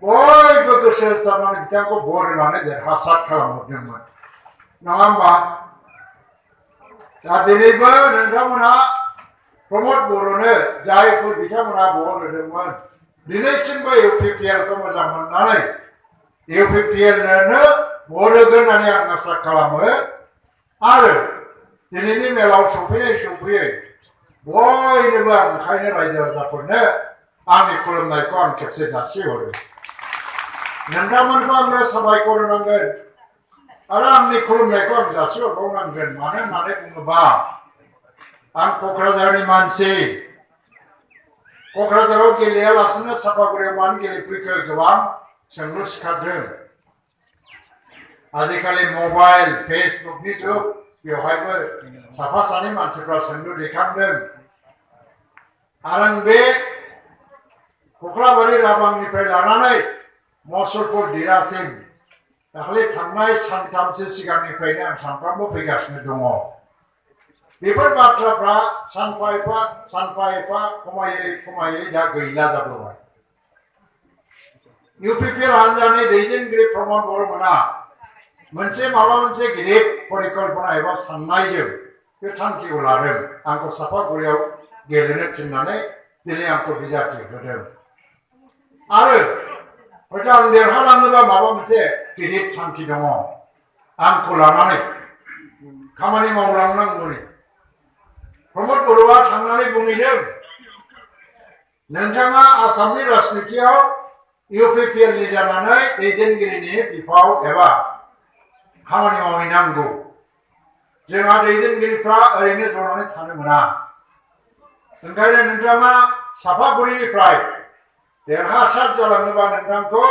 बयबो गोसो जानानै बिथांखौ बरायनानै देरहासार खालामहरदोंमोन नङा होमबा दा दिनैबो नोंथांमोनहा प्रमद बर'नो जायफोर बिथांमोनहा बर होदोंमोन दिनैसिमबो UPPL खौ मोजां मोननानै UPPL नोनो बर होगोन होननानै आं आसा खालामो आरो दिनैनि मेलाव सफैयै बयनोबो आं ओंखायनो रायजो राजाफोरनो आंनि खुलुमनायखौ आं खेबसे जासिहरो नोंथांमोनखौ आंनो साबायखर होनांगोन आरो आंनि खुलुमनायखौ आं जासिहरबावनांगोन मानो होननानै बुङोबा आं क'क्राझारनि मानसि क'क्राझाराव गेलेयालासिनो सापागुरियाव मानो गेलेफैखो गोबां सोंलु सिखारदों आजिखालि मबाइल फेसबुकनि जुग बेवहायबो साफा सानै मानसिफ्रा सोंलु दैखांदों आरो आं बे कक्लाबारि राबांनिफ्राय लानानै मुसलपुर दिरासिम दाखालि थांनाय सानथामसो सिगांनिफ्रायनो आं सानफ्रामबो फैगासिनो दङ बेफोर बाथ्राफ्रा सानफा एफा खमायै दा गैला जाबोबाय UPPL हान्जानि दैदेनगिरि प्रमद बर'मोना मोनसे माबा मोनसे गिदिर परिकल्पना एबा साननायजों बे थांखिखौ लादों आंखौ सापागुरियाव गेलेनो थिननानै दिनै आंखौ बिजाथि होदों आरो हयथ' आं देरहालाङोबा माबा मोनसे गिदिर थांखि दङ आंखौ लानानै खामानि मावलांनांगौनि प्रमद बर'आ थांनानै बुंहैदों नोंथाङा आसामनि राजनितियाव UPPL नि जानानै दैदेनगिरिनि बिफाव एबा खामानि मावहैनांगौ जोंहा दैदेनगिरिफ्रा ओरैनो जनानै थानो मोना ओंखायनो नोंथाङा सापागुरिनिफ्राय देरहासार जालाङोबा नोंथांखौ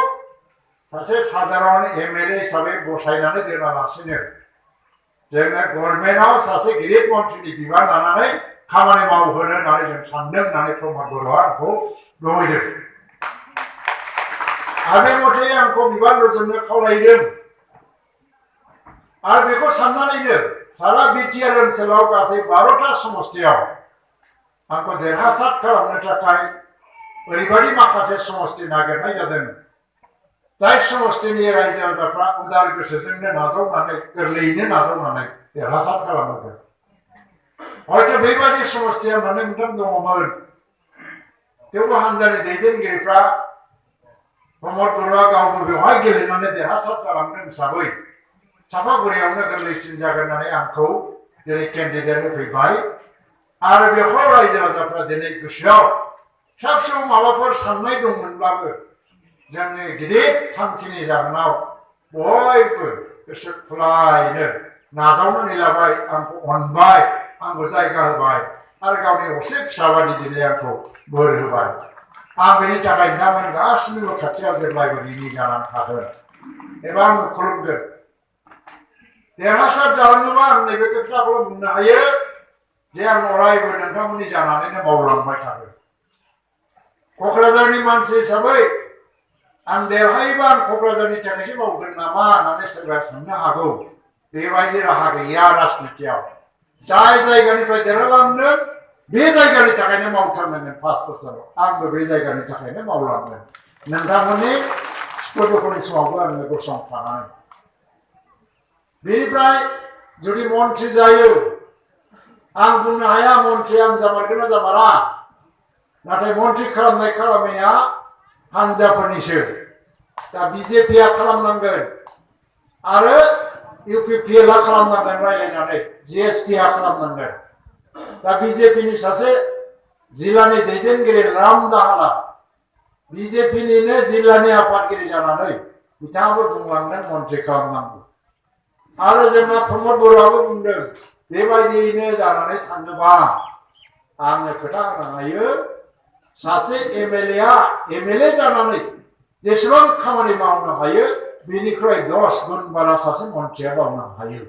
सासे साधारन MLA हिसाबै बसायनानै दोनालासिनो जोङो गभर्नमेन्टआव सासे गिदिर मन्थ्रिनि बिबान लानानै खामानि मावहोनो होननानै जों सानदों होननानै प्रमद बर'आ आंखौ बुंहैदों आरो बे मथे आंखौ बिबान रुजुननो खावलायदों आरो बेखौ साननानैनो सारा BTR ओनसोलाव गासै 12टा समस्तियाव आंखौ देरहासार खालामनो थाखाय ओरैबायदि माखासे समस्ति नागिरनाय जादों जाय समस्तिनि रायजो राजाफ्रा उदार गोसोजोंनो नाजावनानै गोरलैयैनो नाजावनानै देरहासार खालामगोन हयथ' बेबायदि समस्तिया मोननै मोनथाम दङमोन थेवबो हान्जानि दैदेनगिरिफ्रा प्रमद बर'आ गावबो बेवहाय गेलेनानै देरहासार जालांदों हिसाबै सापागुरियावनो गोरलैसिन जागोन होननानै आंखौ दिनै केन्डिडेट होफैबाय आरो बेवहाय रायजो राजाफ्रा दिनै गोसोआव फिसा फिसौ माबाफोर साननाय दंमोनब्लाबो जोंनि गिदिर थांखिनि जाहोनाव बयबो गोसो खुलायैनो नाजावनानै लाबाय आंखौ अनबाय आंखौ जायगा होबाय आरो गावनि असे फिसाबादि दिनै आंखौ बोर होबाय आं बेनि थाखाय नोंथांमोन गासिनिबो खाथियाव जेब्लायबो रिनि जानानै थागोन एबा आं खुलुमगोन देरहासार जालाङोबा आं नैबे खोथाखौल' बुंनो हायो जे आं अरायबो नोंथांमोननि जानानैनो मावलांबाय थागोन क'क्राझारनि मानसि हिसाबै आं देरहायोबा आं क'क्राझारनि थाखायसो मावगोन नामा होननानै सोरबा साननो हागौ बेबायदि राहा गैया राजनितियाव जाय जायगानिफ्राय देरहालांदों बे जायगानि थाखायनो मावथारनांगोन 5 बोसोराव आंबो बे जायगानि थाखायनो मावलांगोन नोंथांमोननि सुखु दुखुनि समावबो आङो गसंथानानै बेनिफ्राय जुदि मन्थ्रि जायो आं बुंनो हाया मन्थ्रि आं जामारगोन ना जामारा नाथाय मन्थ्रि खालामनाया हान्जाफोरनिसो दा BJPआ खालामनांगोन आरो UPPL आ खालामनांगोन रायलायनानै GSPआ खालामनांगोन दा BJPनि सासे जिल्लानि दैदेनगिरि राम दाहाला BJPनिनो जिल्लानि आफादगिरि जानानै बिथाङाबो बुंलांदों मन्थ्रि खालामनांगौ आरो जोंना प्रमद बर'आबो बुंदों बेबायदियैनो जानानै थाङोबा आङो खोथा होनो हायो सासे MLA जानानै जेसेबां खामानि मावनो हायो बेनिख्रुइ 10 गुन बारा सासे मन्थ्रिया मावनो हायो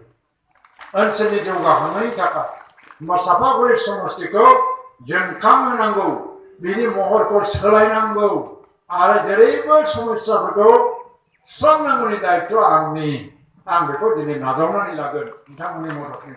ओनसोलनि जौगाखांनायनि थाखाय होमबा सापागुरि समस्तिखौ जोंखांहोनांगौ बिनि महरखौ सोलायनांगौ आरो जेरैबो समस्याफोरखौ सुस्रांनांगौनि दायित्वआ आंनि आं बेखौ दिनै नाजावनानै लागोन नोंथांमोननि मददनि